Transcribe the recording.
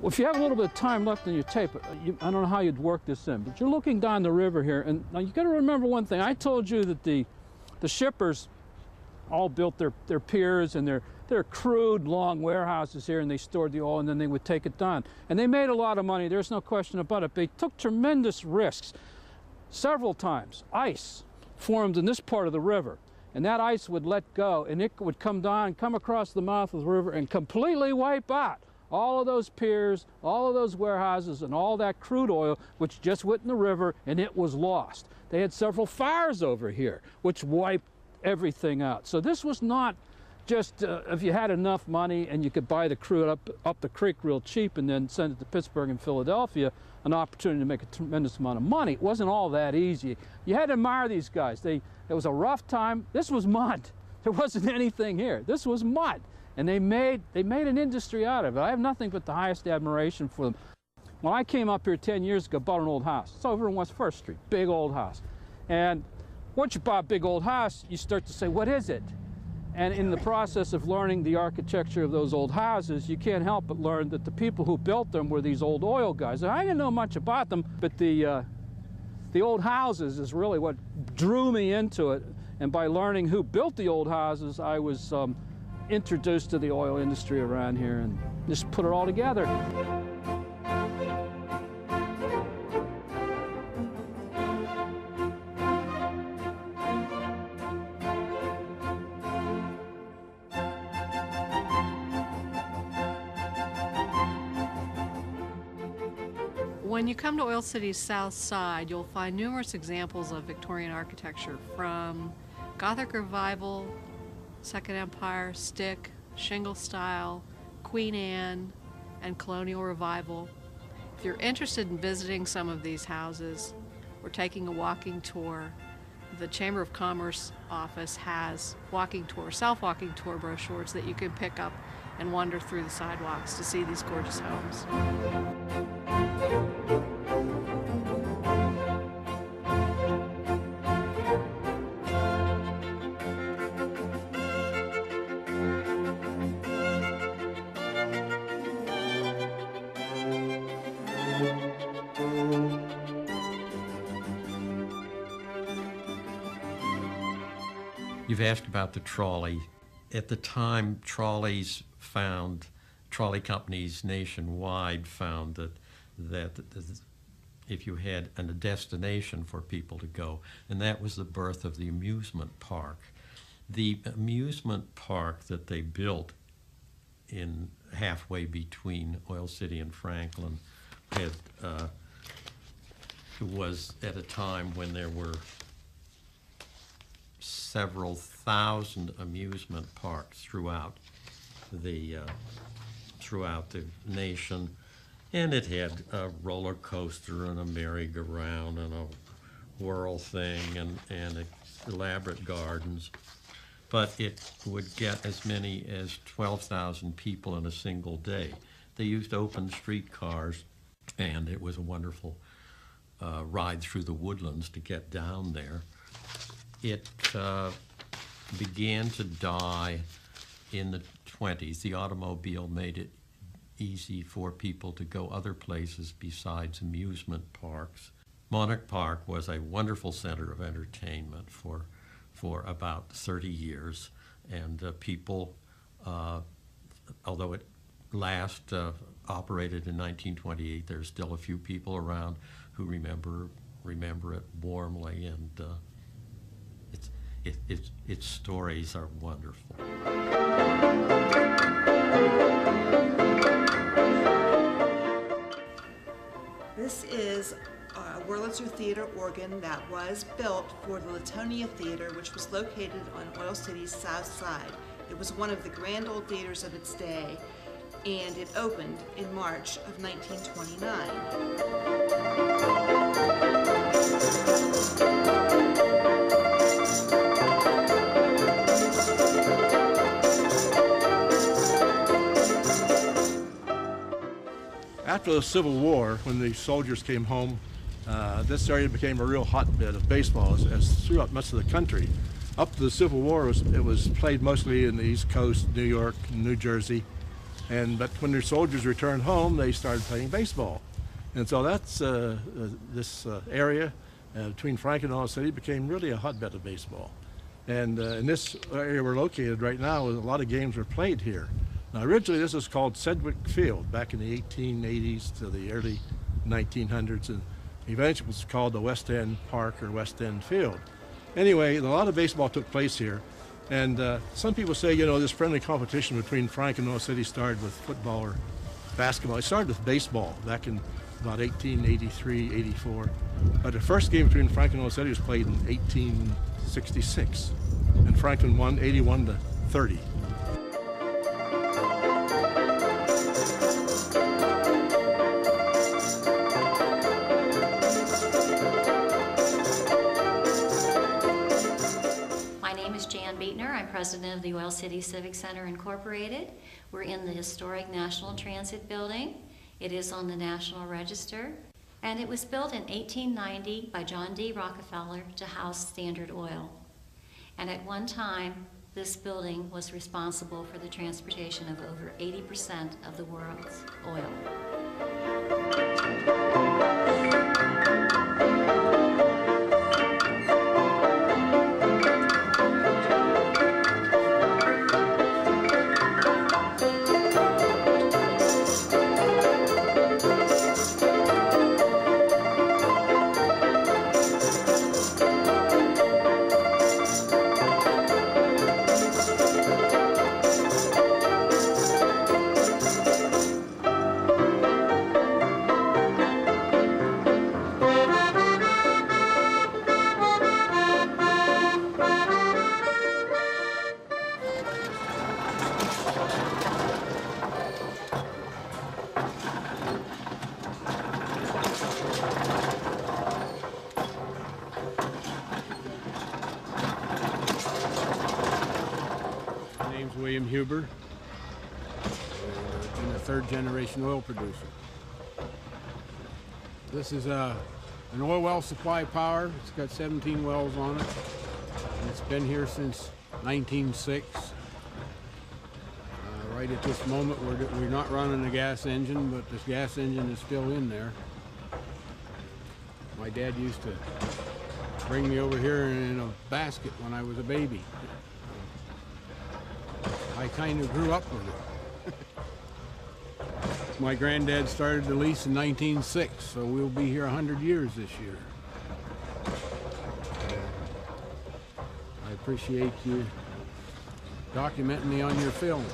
Well, if you have a little bit of time left in your tape, I don't know how you'd work this in, but you're looking down the river here, and now you got to remember one thing. I told you that the shippers all built their piers and their crude long warehouses here, and they stored the oil, and then they would take it down. And they made a lot of money, there's no question about it. They took tremendous risks. Several times, ice formed in this part of the river, and that ice would let go, and it would come down, come across the mouth of the river, and completely wipe out all of those piers, all of those warehouses, and all that crude oil, which just went in the river, and it was lost. They had several fires over here, which wiped everything out. So this was not just if you had enough money and you could buy the crude up the creek real cheap and then send it to Pittsburgh and Philadelphia, an opportunity to make a tremendous amount of money. It wasn't all that easy. You had to admire these guys. It was a rough time. This was mud. There wasn't anything here. This was mud. And they made an industry out of it. I have nothing but the highest admiration for them. When I came up here 10 years ago, bought an old house. It's over on West First Street, big old house. And once you buy a big old house, you start to say, what is it? And in the process of learning the architecture of those old houses, you can't help but learn that the people who built them were these old oil guys. And I didn't know much about them, but the old houses is really what drew me into it. And by learning who built the old houses, I was introduced to the oil industry around here and just put it all together. When you come to Oil City's south side, you'll find numerous examples of Victorian architecture, from Gothic Revival, Second Empire, Stick, Shingle Style, Queen Anne, and Colonial Revival. If you're interested in visiting some of these houses or taking a walking tour, the Chamber of Commerce office has walking tour, self-walking tour brochures that you can pick up and wander through the sidewalks to see these gorgeous homes. You've asked about the trolley. At the time, trolley companies nationwide found that if you had a destination for people to go, and that was the birth of the amusement park. The amusement park that they built in halfway between Oil City and Franklin was at a time when there were several thousand amusement parks throughout the nation, and it had a roller coaster and a merry-go-round and a whirl thing and elaborate gardens, but it would get as many as 12,000 people in a single day. They used open streetcars, and it was a wonderful ride through the woodlands to get down there. It began to die in the 20s. The automobile made it easy for people to go other places besides amusement parks. Monarch Park was a wonderful center of entertainment for about 30 years, and people, although it last operated in 1928, there's still a few people around who remember it warmly, and its stories are wonderful. This is a Wurlitzer Theater organ that was built for the Latonia Theater, which was located on Oil City's south side. It was one of the grand old theaters of its day, and it opened in March of 1929. After the Civil War, when the soldiers came home, this area became a real hotbed of baseball, as throughout much of the country. up to the Civil War, it was played mostly in the East Coast, New York, New Jersey. But when their soldiers returned home, they started playing baseball. And so that's this area between Franklin and Oil City became really a hotbed of baseball. And in this area we're located right now, a lot of games were played here. Now originally this was called Sedgwick Field back in the 1880s to the early 1900s, and eventually it was called the West End Park or West End Field. Anyway, a lot of baseball took place here. And some people say, you know, this friendly competition between Franklin and Oil City started with football or basketball. It started with baseball back in about 1883, 84. But the first game between Franklin and Oil City was played in 1866. And Franklin won 81-30. I'm president of the Oil City Civic Center Incorporated. We're in the historic National Transit Building. It is on the National Register, and it was built in 1890 by John D. Rockefeller to house Standard Oil. And at one time, this building was responsible for the transportation of over 80% of the world's oil. William Huber, and a third-generation oil producer. This is an oil well supply power. It's got 17 wells on it. And it's been here since 1906. Right at this moment, we're not running a gas engine, but this gas engine is still in there. My dad used to bring me over here in a basket when I was a baby. I kind of grew up with it. My granddad started the lease in 1906, so we'll be here 100 years this year. I appreciate you documenting me on your film.